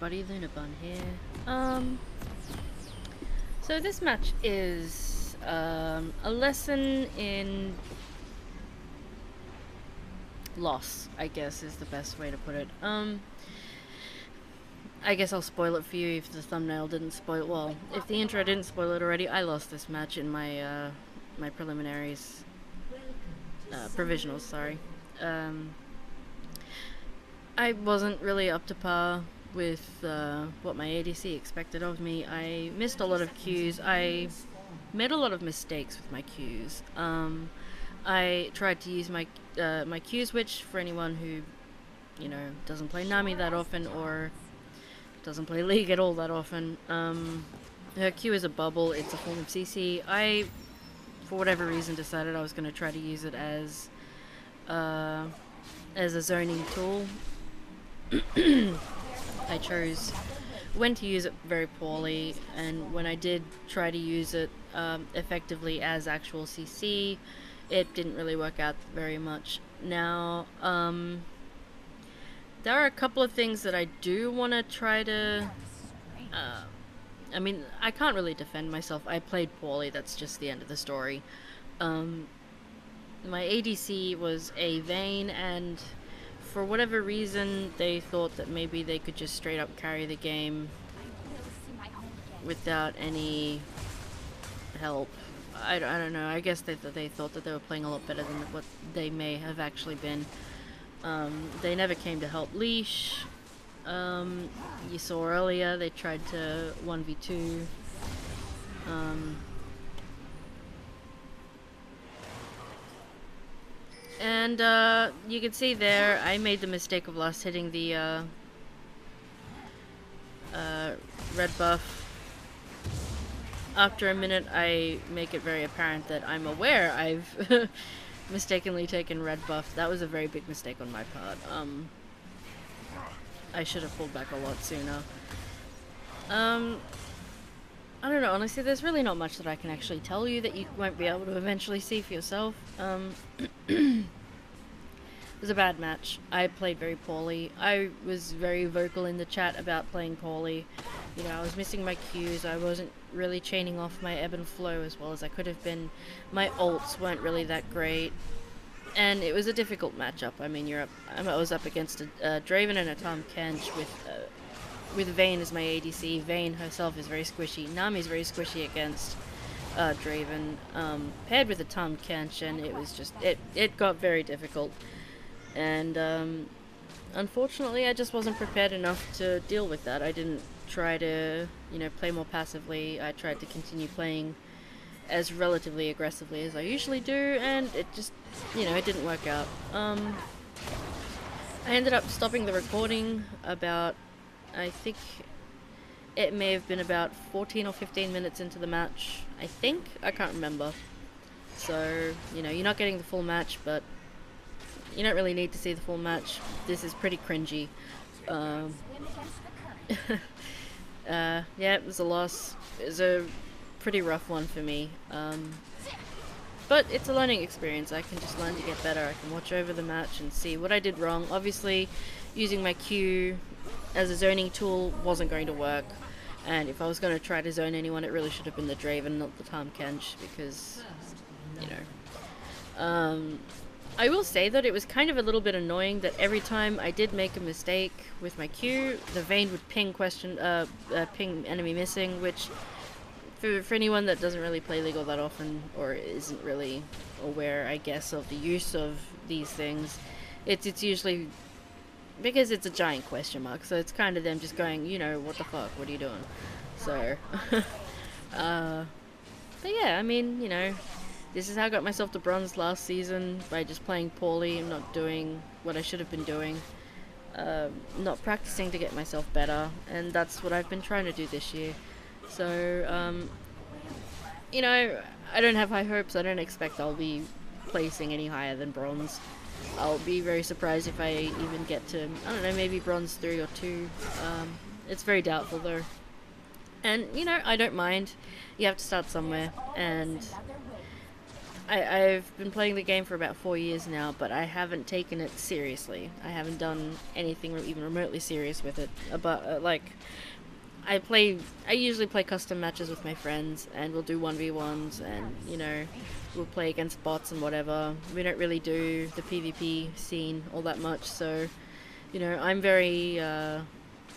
everybody, Lunabun here. So this match is a lesson in loss, I guess is the best way to put it. I guess I'll spoil it for you if the thumbnail didn't spoil. Well, if the intro didn't spoil it already, I lost this match in my my preliminaries, provisionals. Sorry. I wasn't really up to par with what my ADC expected of me. I missed a lot of cues. I made a lot of mistakes with my cues. I tried to use my my Q switch for anyone who, you know, doesn't play Nami that often or doesn't play League at all that often. Her Q is a bubble. It's a form of CC. I, for whatever reason, decided I was going to try to use it as a zoning tool. I chose when to use it very poorly, and when I did try to use it effectively as actual CC, it didn't really work out very much. Now, there are a couple of things that I do want to try to... I mean, I can't really defend myself. I played poorly, that's just the end of the story. My ADC was a Vayne, and for whatever reason, they thought that maybe they could just straight up carry the game without any help. I don't know. I guess they thought that they were playing a lot better than what they may have actually been. They never came to help Leash. You saw earlier they tried to 1v2. And you can see there, I made the mistake of last hitting the red buff. After a minute, I make it very apparent that I'm aware I've mistakenly taken red buff. That was a very big mistake on my part. I should have pulled back a lot sooner. I don't know, honestly, there's really not much that I can actually tell you that you won't be able to eventually see for yourself. It was a bad match. I played very poorly. I was very vocal in the chat about playing poorly. You know, I was missing my Qs. I wasn't really chaining off my ebb and flow as well as I could have been. My ults weren't really that great. And it was a difficult matchup. I mean, I was up against a Draven and a Tahm Kench with Vayne as my ADC. Vayne herself is very squishy. Nami's very squishy against Draven, paired with a Tahm Kench, and it was just, it got very difficult. And unfortunately, I just wasn't prepared enough to deal with that. I didn't try to, you know, play more passively. I tried to continue playing as relatively aggressively as I usually do, and it just, you know, it didn't work out. I ended up stopping the recording about, I think it may have been about 14 or 15 minutes into the match, I think. I can't remember. So, you know, you're not getting the full match, but you don't really need to see the full match. This is pretty cringy. Yeah, it was a loss. It was a pretty rough one for me. But it's a learning experience. I can just learn to get better. I can watch over the match and see what I did wrong. Obviously, using my Q as a zoning tool wasn't going to work. And if I was going to try to zone anyone, it really should have been the Draven, not the Tahm Kench, because, you know. I will say that it was kind of a little bit annoying that every time I did make a mistake with my Q, the Vayne would ping ping enemy missing, which for anyone that doesn't really play League all that often, or isn't really aware, I guess, of the use of these things, it's usually because it's a giant question mark, so it's kind of them just going, you know, what the fuck, what are you doing? So, but yeah, I mean, you know, this is how I got myself to bronze last season, by just playing poorly and not doing what I should have been doing. Not practicing to get myself better, and that's what I've been trying to do this year. So, you know, I don't have high hopes. I don't expect I'll be placing any higher than bronze. I'll be very surprised if I even get to, I don't know, maybe bronze 3 or 2. It's very doubtful though. And, you know, I don't mind. You have to start somewhere, and I've been playing the game for about 4 years now, but I haven't taken it seriously. I haven't done anything even remotely serious with it. But like, I usually play custom matches with my friends, and we'll do 1v1s, and you know, we'll play against bots and whatever. We don't really do the PvP scene all that much, so you know, I'm very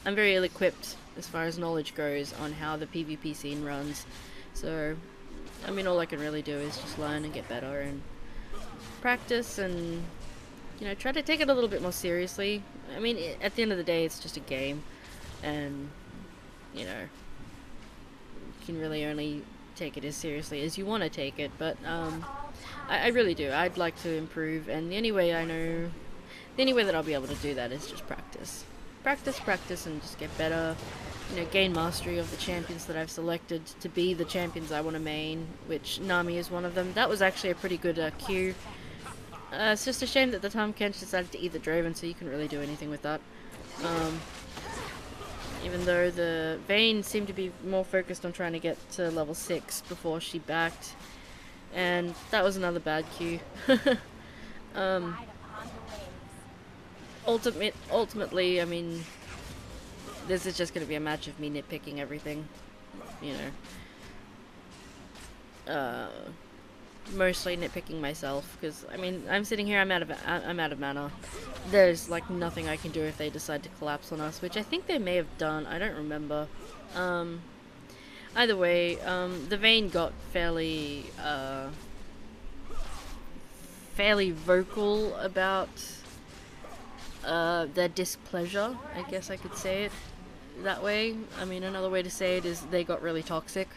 ill-equipped as far as knowledge goes on how the PvP scene runs. So, I mean, all I can really do is just learn and get better and practice and, you know, try to take it a little bit more seriously. I mean, at the end of the day, it's just a game, and, you know, you can really only take it as seriously as you want to take it, but, I really do. I'd like to improve, and the only way that I'll be able to do that is just practice. Practice, and just get better. You know, gain mastery of the champions that I've selected to be the champions I want to main, which Nami is one of them. That was actually a pretty good Q. It's just a shame that the Tahm Kench decided to eat the Draven, so you couldn't really do anything with that. Even though the Vayne seemed to be more focused on trying to get to level 6 before she backed. And that was another bad Q. Ultimately, I mean, this is just going to be a match of me nitpicking everything, you know. Mostly nitpicking myself, because I mean, I'm sitting here, I'm out of mana. There's like nothing I can do if they decide to collapse on us, which I think they may have done. I don't remember. Either way, the Vayne got fairly vocal about their displeasure, I guess I could say it that way. I mean, another way to say it is they got really toxic.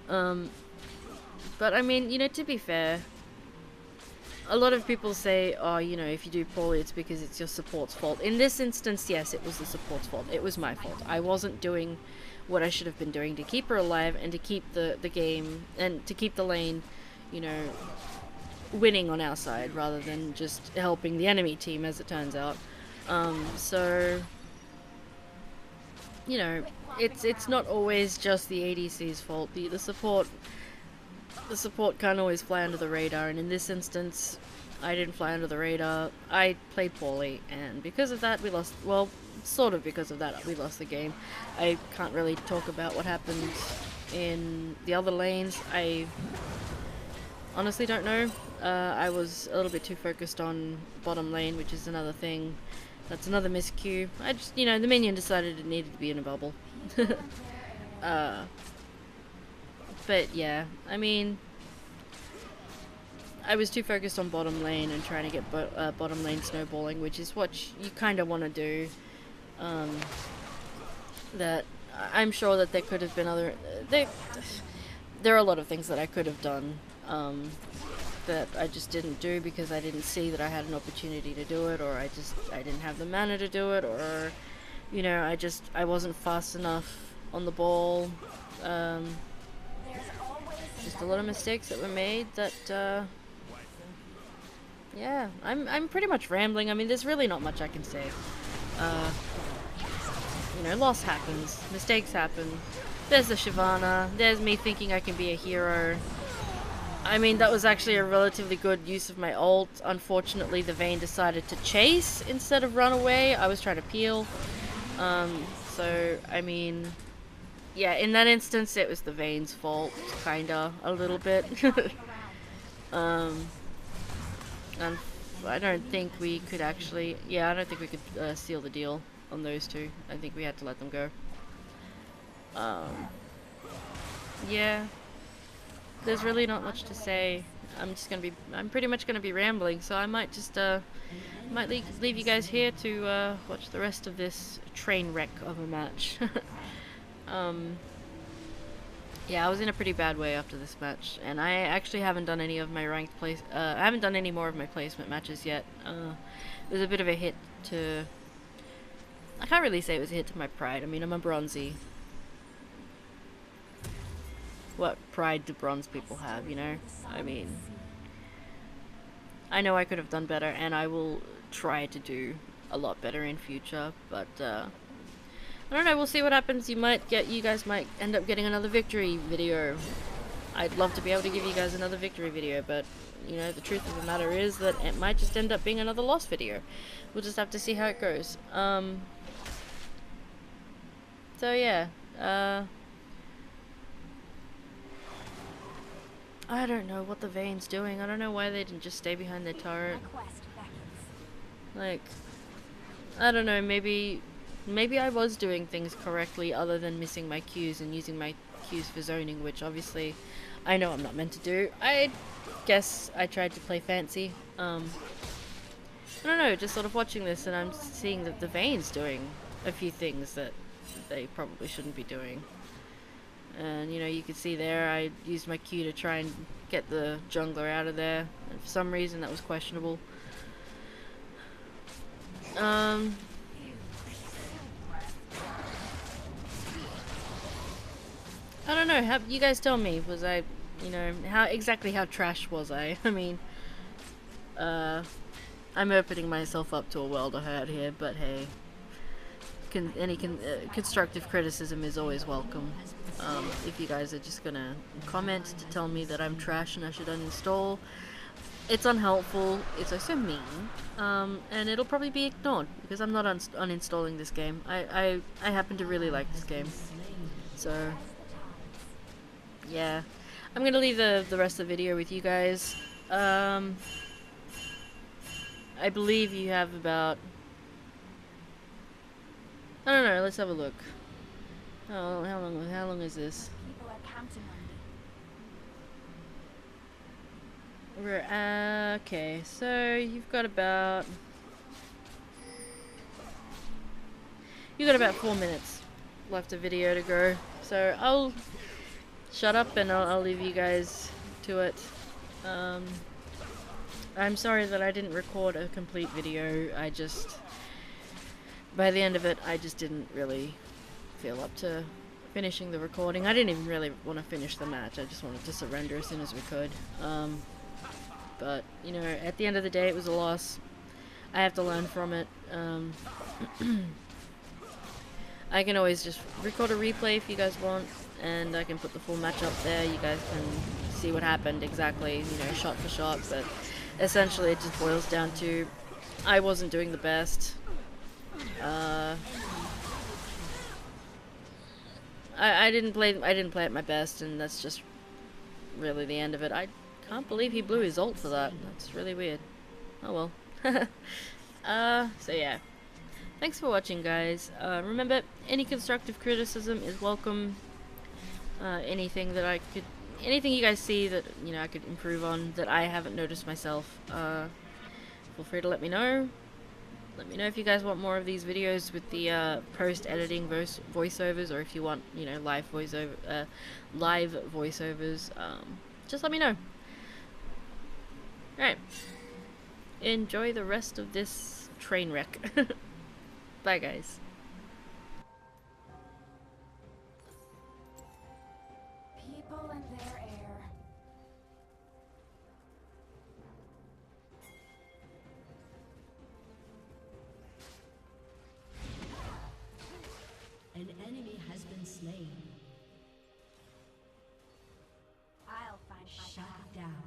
But I mean, you know, to be fair, a lot of people say, oh, you know, if you do poorly, it's because it's your support's fault. In this instance, yes, it was the support's fault. It was my fault. I wasn't doing what I should have been doing to keep her alive and to keep the game and to keep the lane, you know, winning on our side rather than just helping the enemy team, as it turns out. So, you know, it's not always just the ADC's fault. The support can't always fly under the radar, and in this instance, I didn't fly under the radar. I played poorly, and because of that, we lost. Well, sort of because of that, we lost the game. I can't really talk about what happened in the other lanes. I honestly don't know. I was a little bit too focused on bottom lane, which is another thing. That's another miscue. I just, you know, the minion decided it needed to be in a bubble. But yeah, I mean, I was too focused on bottom lane and trying to get bottom lane snowballing, which is what you kind of want to do. That I'm sure that there could have been other. There are a lot of things that I could have done that I just didn't do because I didn't see that I had an opportunity to do it, or I didn't have the mana to do it, or you know, I wasn't fast enough on the ball. Just a lot of mistakes that were made that yeah, I'm pretty much rambling. I mean, there's really not much I can say. You know, loss happens, mistakes happen. There's the Shyvana, there's me thinking I can be a hero. I mean, that was actually a relatively good use of my ult. Unfortunately, the Vayne decided to chase instead of run away. I was trying to peel. So, I mean, yeah, in that instance, it was the Vayne's fault, kinda, a little bit. And I don't think we could actually, I don't think we could seal the deal on those two. I think we had to let them go. Yeah, there's really not much to say. I'm pretty much gonna be rambling, so I might just, might leave you guys here to, watch the rest of this train wreck of a match. Yeah, I was in a pretty bad way after this match, and I actually haven't done any of my ranked place. I haven't done any more of my placement matches yet. It was a bit of a hit to. I can't really say it was a hit to my pride. I mean, I'm a bronzy. What pride do bronze people have, you know? I mean, I know I could have done better, and I will try to do a lot better in future, but I don't know, we'll see what happens. You guys might end up getting another victory video. I'd love to be able to give you guys another victory video, but you know, the truth of the matter is that it might just end up being another loss video. We'll just have to see how it goes. So yeah, I don't know what the Vayne's doing. I don't know why they didn't just stay behind their turret. Like, I don't know, maybe I was doing things correctly other than missing my Qs and using my Qs for zoning, which obviously I know I'm not meant to do. I guess I tried to play fancy. I don't know, just sort of watching this and I'm seeing that the Vayne's doing a few things that they probably shouldn't be doing. And you know, you can see there I used my Q to try and get the jungler out of there, and for some reason that was questionable. I don't know, you guys tell me, was I, you know, how trash was I? I mean, I'm opening myself up to a world of hurt here, but hey, any constructive criticism is always welcome. If you guys are just gonna comment to tell me that I'm trash and I should uninstall, it's unhelpful, it's also mean, and it'll probably be ignored because I'm not uninstalling this game. I happen to really like this game, so yeah, I'm gonna leave the rest of the video with you guys. I believe you have about, I don't know, let's have a look. Oh, how long is this? We're okay, so you've got about 4 minutes left of video to go. So I'll shut up and I'll leave you guys to it. I'm sorry that I didn't record a complete video. By the end of it, I just didn't really feel up to finishing the recording. I didn't even really want to finish the match. I just wanted to surrender as soon as we could. But, you know, at the end of the day, it was a loss. I have to learn from it. I can always just record a replay if you guys want, and I can put the full match up there. You guys can see what happened exactly, you know, shot for shot, but essentially it just boils down to I wasn't doing the best. I didn't play at my best, and that's just really the end of it. I can't believe he blew his ult for that. That's really weird. Oh well. So yeah. Thanks for watching, guys. Remember, any constructive criticism is welcome. Anything you guys see that, you know, I could improve on that I haven't noticed myself, feel free to let me know. Let me know if you guys want more of these videos with the post-editing voiceovers, or if you want, you know, live voiceovers. Just let me know. Alright. Enjoy the rest of this train wreck. Bye, guys. People and their air. An enemy has been slain. I'll find my Shut path. down.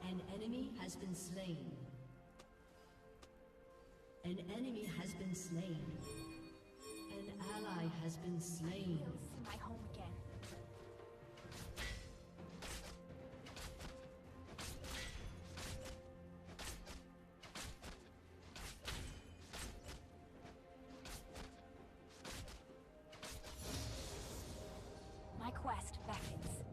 An enemy has been slain. An enemy has been slain. An ally has been slain. You'll see my home again. My quest beckons.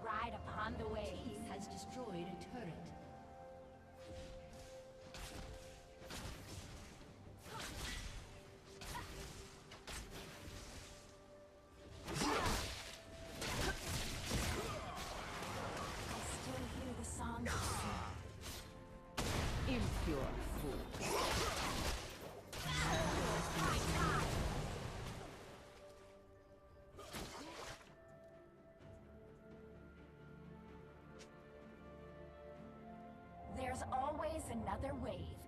Ride upon the waves. Team has destroyed a turret. I still hear the songs of sea. Impure fool. another wave.